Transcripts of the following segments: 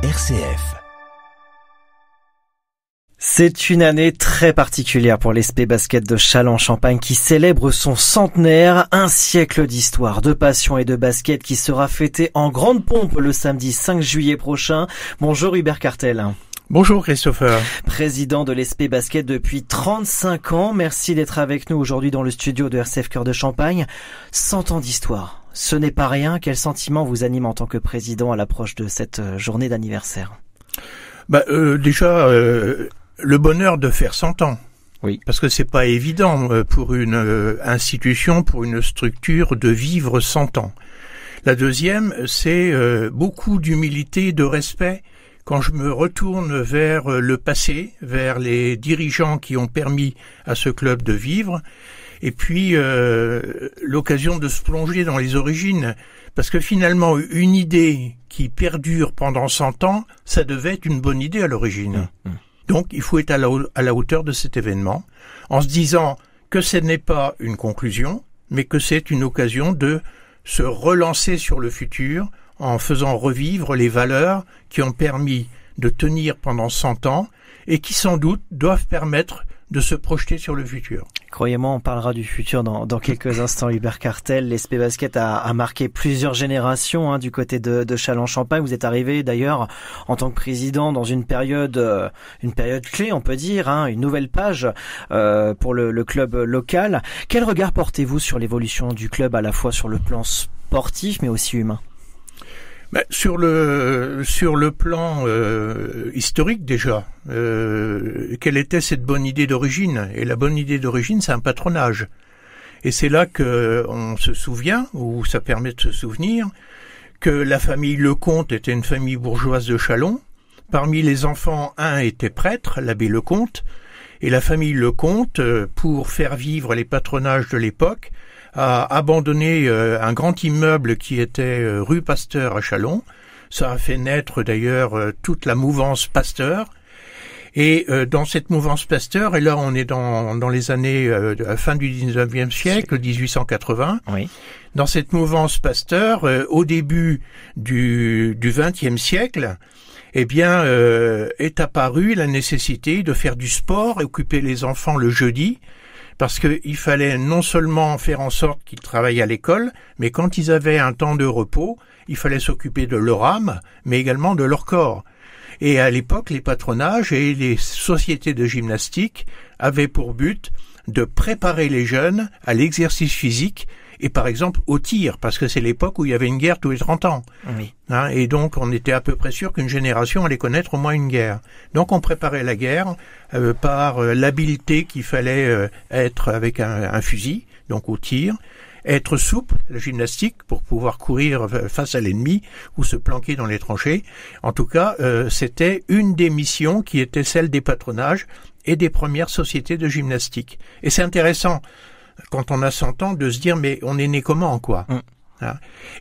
RCF. C'est une année très particulière pour l'SP Basket de Châlons-en-Champagne qui célèbre son centenaire, un siècle d'histoire, de passion et de basket qui sera fêté en grande pompe le samedi 5 juillet prochain. Bonjour Hubert Cartel. Bonjour Christopher. Président de l'SP Basket depuis 35 ans, merci d'être avec nous aujourd'hui dans le studio de RCF Cœur de Champagne. 100 ans d'histoire, ce n'est pas rien. Quel sentiment vous anime en tant que président à l'approche de cette journée d'anniversaire ? Déjà, le bonheur de faire 100 ans. Oui. Parce que c'est pas évident pour une institution, pour une structure de vivre 100 ans. La deuxième, c'est beaucoup d'humilité, de respect quand je me retourne vers le passé, vers les dirigeants qui ont permis à ce club de vivre, et puis l'occasion de se plonger dans les origines. Parce que finalement, une idée qui perdure pendant 100 ans, ça devait être une bonne idée à l'origine. Donc, il faut être à la hauteur de cet événement, en se disant que ce n'est pas une conclusion, mais que c'est une occasion de se relancer sur le futur en faisant revivre les valeurs qui ont permis de tenir pendant 100 ans et qui sans doute doivent permettre de se projeter sur le futur. Croyez-moi, on parlera du futur dans quelques instants. Hubert Cartel, l'SP Basket a marqué plusieurs générations du côté de Châlons-en-Champagne. Vous êtes arrivé d'ailleurs en tant que président dans une période clé, on peut dire, une nouvelle page pour le club local. Quel regard portez-vous sur l'évolution du club, à la fois sur le plan sportif mais aussi humain ? Sur le plan historique déjà, quelle était cette bonne idée d'origine ? Et la bonne idée d'origine, c'est un patronage. Et c'est là que on se souvient, ou ça permet de se souvenir, que la famille Lecomte était une famille bourgeoise de Châlons. Parmi les enfants, un était prêtre, l'abbé Lecomte, et la famille Lecomte, pour faire vivre les patronages de l'époque, a abandonné un grand immeuble qui était rue Pasteur à Châlons. Ça a fait naître d'ailleurs toute la mouvance Pasteur. Et dans cette mouvance Pasteur, et là on est dans les années à la fin du 19e siècle, 1880. Oui. Dans cette mouvance Pasteur, au début du 20e siècle, est apparue la nécessité de faire du sport et occuper les enfants le jeudi. Parce qu'il fallait non seulement faire en sorte qu'ils travaillent à l'école, mais quand ils avaient un temps de repos, il fallait s'occuper de leur âme, mais également de leur corps. Et à l'époque, les patronages et les sociétés de gymnastique avaient pour but de préparer les jeunes à l'exercice physique et par exemple au tir, parce que c'est l'époque où il y avait une guerre tous les 30 ans. Oui. Et donc on était à peu près sûr qu'une génération allait connaître au moins une guerre. Donc on préparait la guerre par l'habileté qu'il fallait être avec un fusil, donc au tir, être souple, la gymnastique, pour pouvoir courir face à l'ennemi ou se planquer dans les tranchées. En tout cas, c'était une des missions qui était celle des patronages et des premières sociétés de gymnastique. Et c'est intéressant, quand on a 100 ans, de se dire, mais on est né comment, quoi.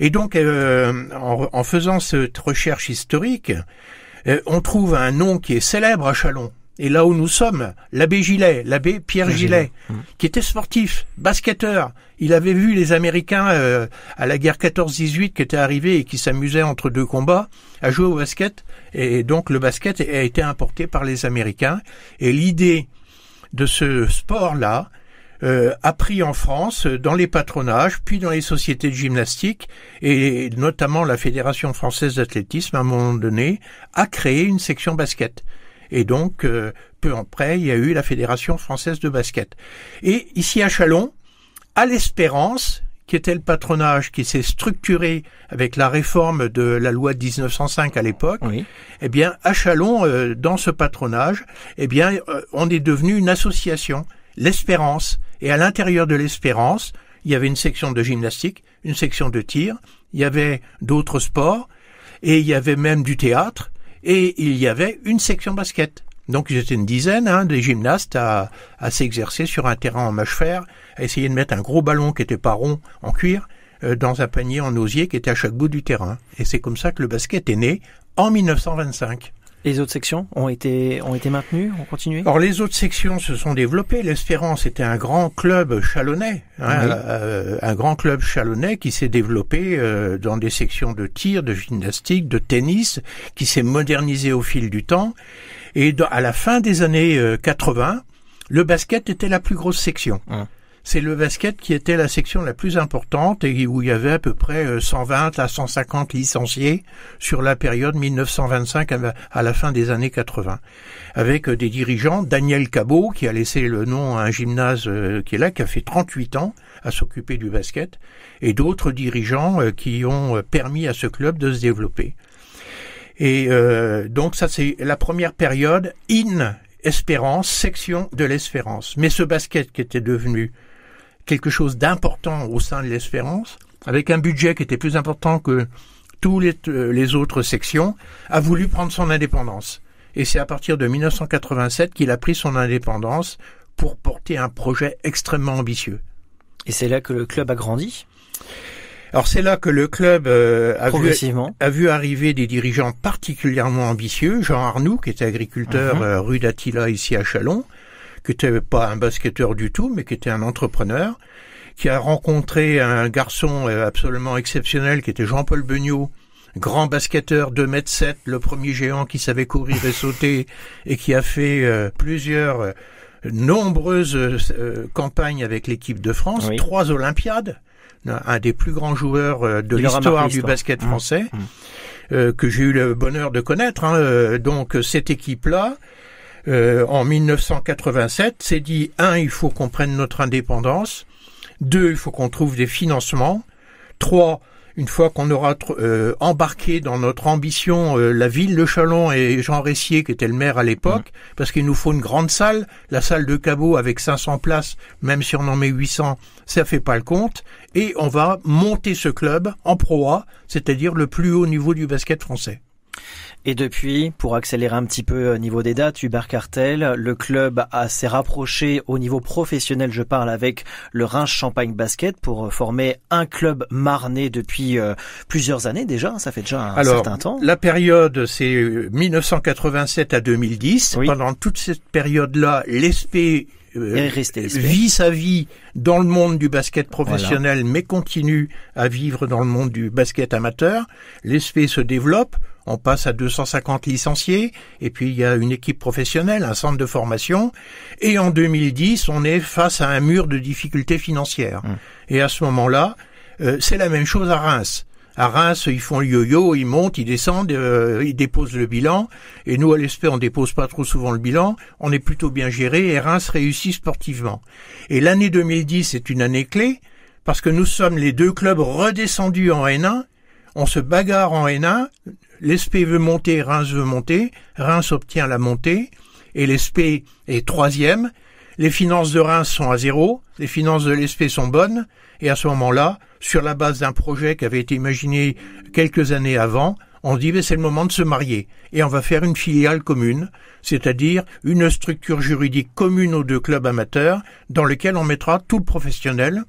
Et donc, en faisant cette recherche historique, on trouve un nom qui est célèbre à Châlons. Et là où nous sommes, l'abbé Gillet, l'abbé Pierre Gillet, qui était sportif, basketteur. Il avait vu les Américains à la guerre 14-18 qui étaient arrivés et qui s'amusaient entre deux combats à jouer au basket. Et donc le basket a été importé par les Américains. Et l'idée de ce sport-là a pris en France dans les patronages, puis dans les sociétés de gymnastique, et notamment la Fédération française d'athlétisme, à un moment donné, a créé une section basket. Et donc, peu après, il y a eu la Fédération française de basket. Et ici à Châlons, à l'Espérance, qui était le patronage qui s'est structuré avec la réforme de la loi de 1905 à l'époque, Oui. À Châlons, dans ce patronage, on est devenu une association, l'Espérance. Et à l'intérieur de l'Espérance, il y avait une section de gymnastique, une section de tir, il y avait d'autres sports, et il y avait même du théâtre, et il y avait une section basket. Donc ils étaient une dizaine des gymnastes à s'exercer sur un terrain en mâche-fer, à essayer de mettre un gros ballon qui était pas rond en cuir dans un panier en osier qui était à chaque bout du terrain. Et c'est comme ça que le basket est né en 1925. Les autres sections ont été maintenues, ont continué? Alors les autres sections se sont développées. L'Espérance était un grand club chalonnais, un grand club chalonnais qui s'est développé dans des sections de tir, de gymnastique, de tennis, qui s'est modernisé au fil du temps. Et à la fin des années 80, le basket était la plus grosse section. C'est le basket qui était la section la plus importante et où il y avait à peu près 120 à 150 licenciés sur la période 1925 à la fin des années 80. Avec des dirigeants, Daniel Cabot, qui a laissé le nom à un gymnase qui est là, qui a fait 38 ans à s'occuper du basket, et d'autres dirigeants qui ont permis à ce club de se développer. Et donc ça c'est la première période, Espérance, section de l'Espérance. Mais ce basket qui était devenu quelque chose d'important au sein de l'Espérance, avec un budget qui était plus important que tous les autres sections, a voulu prendre son indépendance. Et c'est à partir de 1987 qu'il a pris son indépendance pour porter un projet extrêmement ambitieux. Et c'est là que le club a grandi? Alors c'est là que le club a vu arriver des dirigeants particulièrement ambitieux, Jean Arnoux, qui était agriculteur rue d'Attila ici à Châlons, qui était pas un basketteur du tout, mais qui était un entrepreneur, qui a rencontré un garçon absolument exceptionnel qui était Jean-Paul Beugnot, grand basketteur 2,7 m, le premier géant qui savait courir et sauter et qui a fait plusieurs nombreuses campagnes avec l'équipe de France, 3 Olympiades, un des plus grands joueurs de l'histoire du basket français, que j'ai eu le bonheur de connaître. Donc cette équipe-là, en 1987, s'est dit, 1, il faut qu'on prenne notre indépendance, 2, il faut qu'on trouve des financements, 3, une fois qu'on aura embarqué dans notre ambition la ville de Châlons et Jean Ressier, qui était le maire à l'époque, parce qu'il nous faut une grande salle, la salle de Cabot avec 500 places, même si on en met 800, ça fait pas le compte, et on va monter ce club en Pro A, c'est-à-dire le plus haut niveau du basket français. Et depuis, pour accélérer un petit peu au niveau des dates, Hubert Cartel, le club s'est rapproché au niveau professionnel, je parle, avec le Reims Champagne Basket pour former un club marnais depuis plusieurs années déjà, ça fait déjà un certain temps. La période, c'est 1987 à 2010. Oui. Pendant toute cette période-là, l'ESP vit sa vie dans le monde du basket professionnel, mais continue à vivre dans le monde du basket amateur. L'ESP se développe. On passe à 250 licenciés, et puis il y a une équipe professionnelle, un centre de formation, et en 2010, on est face à un mur de difficultés financières. Et à ce moment-là, c'est la même chose à Reims. À Reims, ils font le yo-yo, ils montent, ils descendent, ils déposent le bilan, et nous, à l'ESP, on dépose pas trop souvent le bilan, on est plutôt bien géré, et Reims réussit sportivement. Et l'année 2010 est une année clé, parce que nous sommes les 2 clubs redescendus en N1, on se bagarre en N1, l'ESP veut monter, Reims veut monter, Reims obtient la montée, et l'ESP est 3e, les finances de Reims sont à 0, les finances de l'ESP sont bonnes, et à ce moment-là, sur la base d'un projet qui avait été imaginé quelques années avant, on dit c'est le moment de se marier, et on va faire une filiale commune, c'est-à-dire une structure juridique commune aux 2 clubs amateurs, dans lequel on mettra tout le professionnel,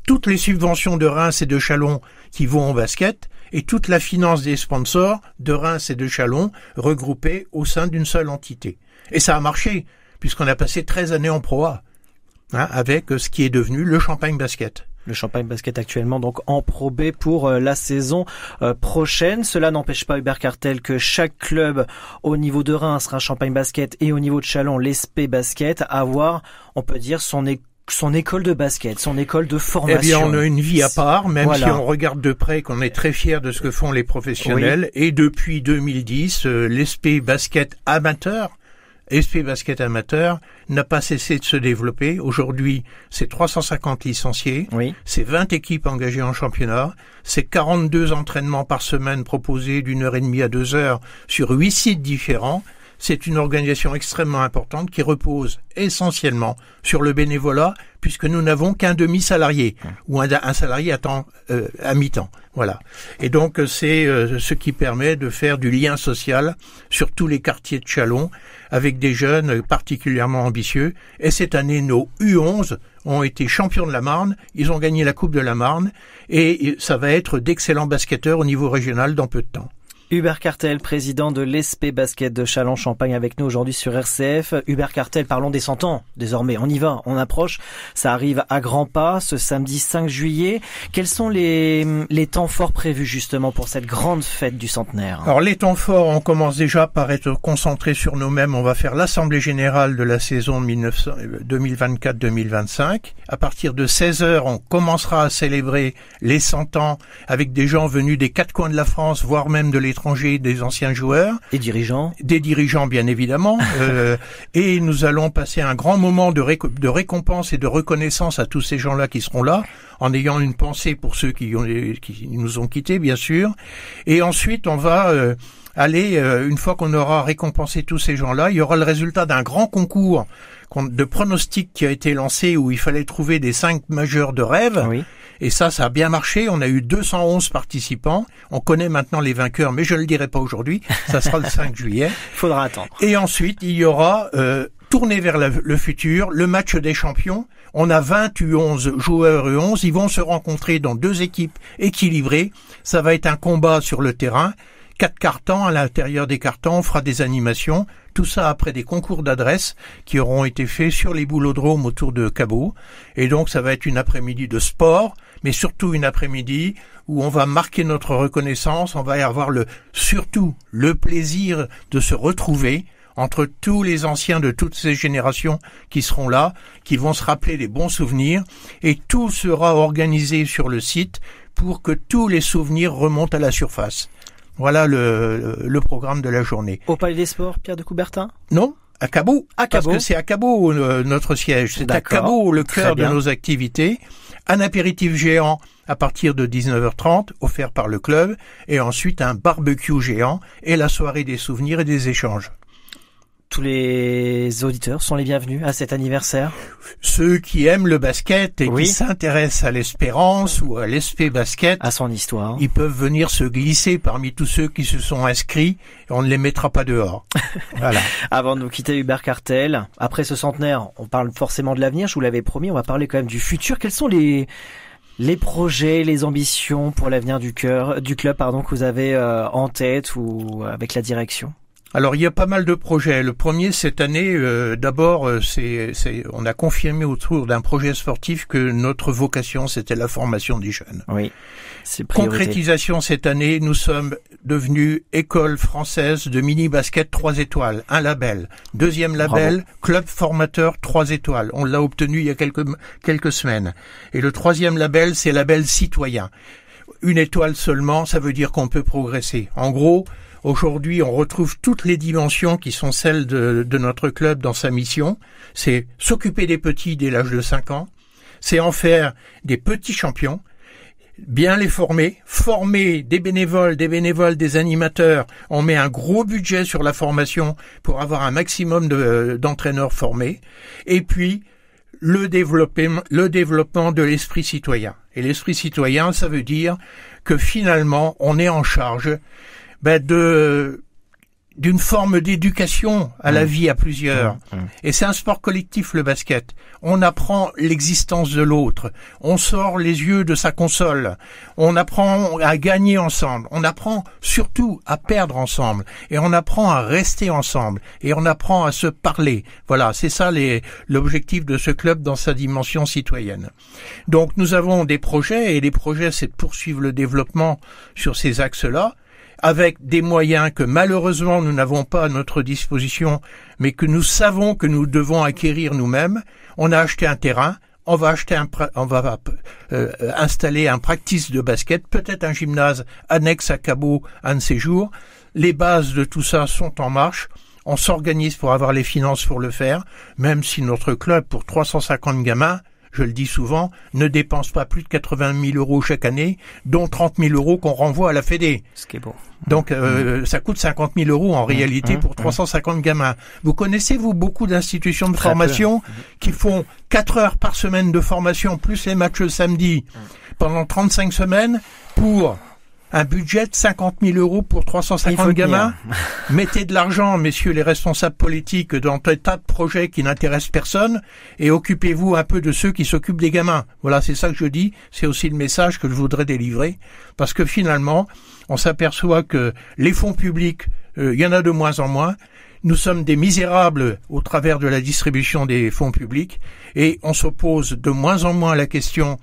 toutes les subventions de Reims et de Châlons qui vont au basket, et toute la finance des sponsors de Reims et de Châlons regroupés au sein d'une seule entité. Et ça a marché, puisqu'on a passé 13 années en Pro A, avec ce qui est devenu le Champagne Basket. Le Champagne Basket actuellement donc en Pro B pour la saison prochaine. Cela n'empêche pas, Hubert Cartel, que chaque club au niveau de Reims, Reims Champagne Basket, et au niveau de Châlons, l'ESP Basket, avoir, on peut dire, son école de basket, son école de formation. Eh bien, on a une vie à part, même si on regarde de près, qu'on est très fiers de ce que font les professionnels. Oui. Et depuis 2010, l'ESP Basket Amateur, l'ESP Basket Amateur n'a pas cessé de se développer. Aujourd'hui, c'est 350 licenciés, c'est 20 équipes engagées en championnat, c'est 42 entraînements par semaine proposés d'1h30 à 2h sur 8 sites différents. C'est une organisation extrêmement importante qui repose essentiellement sur le bénévolat, puisque nous n'avons qu'un demi-salarié ou un salarié à mi-temps. Voilà. Et donc c'est ce qui permet de faire du lien social sur tous les quartiers de Châlons avec des jeunes particulièrement ambitieux. Et cette année, nos U11 ont été champions de la Marne. Ils ont gagné la Coupe de la Marne et ça va être d'excellents basketteurs au niveau régional dans peu de temps. Hubert Cartel, président de l'ESP Basket de Châlons-Champagne avec nous aujourd'hui sur RCF. Hubert Cartel, parlons des 100 ans. Désormais, on y va, on approche. Ça arrive à grands pas ce samedi 5 juillet. Quels sont les temps forts prévus justement pour cette grande fête du centenaire? Alors les temps forts, on commence déjà par être concentré sur nous-mêmes. On va faire l'assemblée générale de la saison 2024-2025. À partir de 16h, on commencera à célébrer les 100 ans avec des gens venus des quatre coins de la France, voire même de l'étranger, des anciens joueurs. Des dirigeants. Des dirigeants, bien évidemment. Et nous allons passer un grand moment de récompense et de reconnaissance à tous ces gens-là qui seront là, en ayant une pensée pour ceux qui nous ont quittés, bien sûr. Et ensuite, on va aller, une fois qu'on aura récompensé tous ces gens-là, il y aura le résultat d'un grand concours de pronostics qui a été lancé où il fallait trouver des 5 majeurs de rêve. Oui. Et ça a bien marché. On a eu 211 participants. On connaît maintenant les vainqueurs, mais je le dirai pas aujourd'hui. Ça sera le 5 juillet. Faudra attendre. Et ensuite, il y aura tourner vers le futur, le match des champions. On a 20 U11 joueurs U11. Ils vont se rencontrer dans 2 équipes équilibrées. Ça va être un combat sur le terrain. 4 cartons, à l'intérieur des cartons, on fera des animations. Tout ça après des concours d'adresses qui auront été faits sur les boulodromes autour de Cabourg. Et donc, ça va être une après-midi de sport, mais surtout une après-midi où on va marquer notre reconnaissance. On va y avoir surtout le plaisir de se retrouver entre tous les anciens de toutes ces générations qui seront là, qui vont se rappeler les bons souvenirs. Et tout sera organisé sur le site pour que tous les souvenirs remontent à la surface. Voilà le programme de la journée. Au Palais des Sports, Pierre de Coubertin? Non, à Cabourg. À Cabourg. Parce que c'est à Cabourg notre siège. C'est à Cabourg le cœur de nos activités. Un apéritif géant à partir de 19h30, offert par le club. Et ensuite un barbecue géant et la soirée des souvenirs et des échanges. Tous les auditeurs sont les bienvenus à cet anniversaire. Ceux qui aiment le basket et qui s'intéressent à l'Espérance ou à l'ESP Basket, à son histoire, ils peuvent venir se glisser parmi tous ceux qui se sont inscrits et on ne les mettra pas dehors. Voilà. Avant de nous quitter, Hubert Cartel, après ce centenaire, on parle forcément de l'avenir, je vous l'avais promis, on va parler quand même du futur. Quels sont les projets, les ambitions pour l'avenir du club, que vous avez en tête ou avec la direction? Alors, il y a pas mal de projets. Le premier, cette année, d'abord, on a confirmé autour d'un projet sportif que notre vocation, c'était la formation des jeunes. Oui, c'est priorité. Concrétisation cette année, nous sommes devenus école française de mini-basket 3 étoiles, un label. Deuxième label, bravo. Club formateur 3 étoiles. On l'a obtenu il y a quelques semaines. Et le 3e label, c'est label citoyen. 1 étoile seulement, ça veut dire qu'on peut progresser. En gros, aujourd'hui, on retrouve toutes les dimensions qui sont celles de notre club dans sa mission. C'est s'occuper des petits dès l'âge de 5 ans. C'est en faire des petits champions. Bien les former des bénévoles, des animateurs. On met un gros budget sur la formation pour avoir un maximum d'entraîneurs formés. Et puis, le développement de l'esprit citoyen. Et l'esprit citoyen, ça veut dire que finalement, on est en charge d'une forme d'éducation à la vie à plusieurs. Et c'est un sport collectif, le basket. On apprend l'existence de l'autre. On sort les yeux de sa console. On apprend à gagner ensemble. On apprend surtout à perdre ensemble. Et on apprend à rester ensemble. Et on apprend à se parler. Voilà, c'est ça l'objectif de ce club dans sa dimension citoyenne. Donc nous avons des projets, et les projets, c'est de poursuivre le développement sur ces axes-là, avec des moyens que malheureusement nous n'avons pas à notre disposition, mais que nous savons que nous devons acquérir nous-mêmes. On a acheté un terrain, on va installer un practice de basket, peut-être un gymnase annexe à Cabourg un de ces jours. Les bases de tout ça sont en marche. On s'organise pour avoir les finances pour le faire, même si notre club, pour 350 gamins, je le dis souvent, ne dépense pas plus de 80 000 euros chaque année, dont 30 000 euros qu'on renvoie à la Fédé. Ce qui est beau. Donc, ça coûte 50 000 euros en réalité pour 350 gamins. Vous connaissez, vous, beaucoup d'institutions de formation qui font 4 heures par semaine de formation, plus les matchs le samedi, pendant 35 semaines, pour un budget de 50 000 € pour 350 gamins. Mettez de l'argent, messieurs les responsables politiques, dans un tas de projets qui n'intéressent personne et occupez-vous un peu de ceux qui s'occupent des gamins. Voilà, c'est ça que je dis. C'est aussi le message que je voudrais délivrer. Parce que finalement, on s'aperçoit que les fonds publics, il y en a de moins en moins. Nous sommes des misérables au travers de la distribution des fonds publics et on se pose de moins en moins la question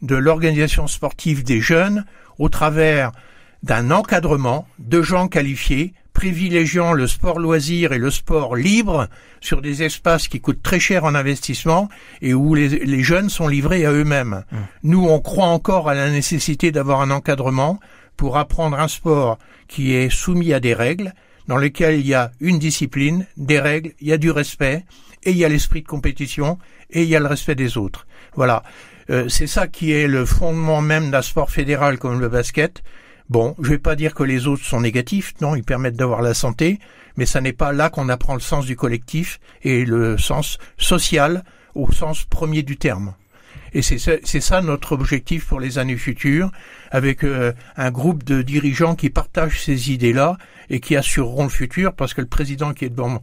de l'organisation sportive des jeunes au travers d'un encadrement de gens qualifiés, privilégiant le sport loisir et le sport libre sur des espaces qui coûtent très cher en investissement et où les jeunes sont livrés à eux-mêmes. Nous, on croit encore à la nécessité d'avoir un encadrement pour apprendre un sport qui est soumis à des règles, dans lesquelles il y a une discipline, des règles, il y a du respect, et il y a l'esprit de compétition, et il y a le respect des autres. Voilà. C'est ça qui est le fondement même d'un sport fédéral comme le basket. Bon, je vais pas dire que les autres sont négatifs, non, ils permettent d'avoir la santé, mais ça n'est pas là qu'on apprend le sens du collectif et le sens social au sens premier du terme. Et c'est ça notre objectif pour les années futures, avec un groupe de dirigeants qui partagent ces idées-là et qui assureront le futur, parce que le président qui est devant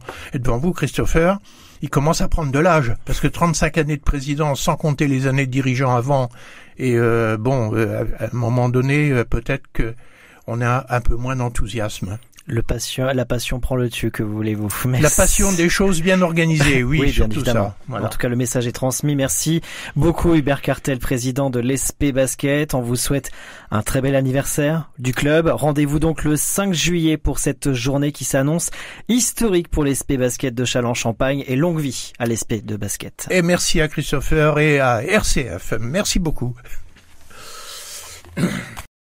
vous, Christopher, il commence à prendre de l'âge, parce que 35 années de président, sans compter les années de dirigeant avant, et à un moment donné, peut-être que on a un peu moins d'enthousiasme. La passion prend le dessus, que voulez-vous? La passion des choses bien organisées, oui, oui, surtout bien évidemment. ça. Voilà. En tout cas, le message est transmis. Merci beaucoup, Hubert Cartel, président de l'ESP Basket. On vous souhaite un très bel anniversaire du club. Rendez-vous donc le 5 juillet pour cette journée qui s'annonce historique pour l'ESP Basket de Châlons-Champagne, et longue vie à l'ESP de basket. Et merci à Christopher et à RCF. Merci beaucoup.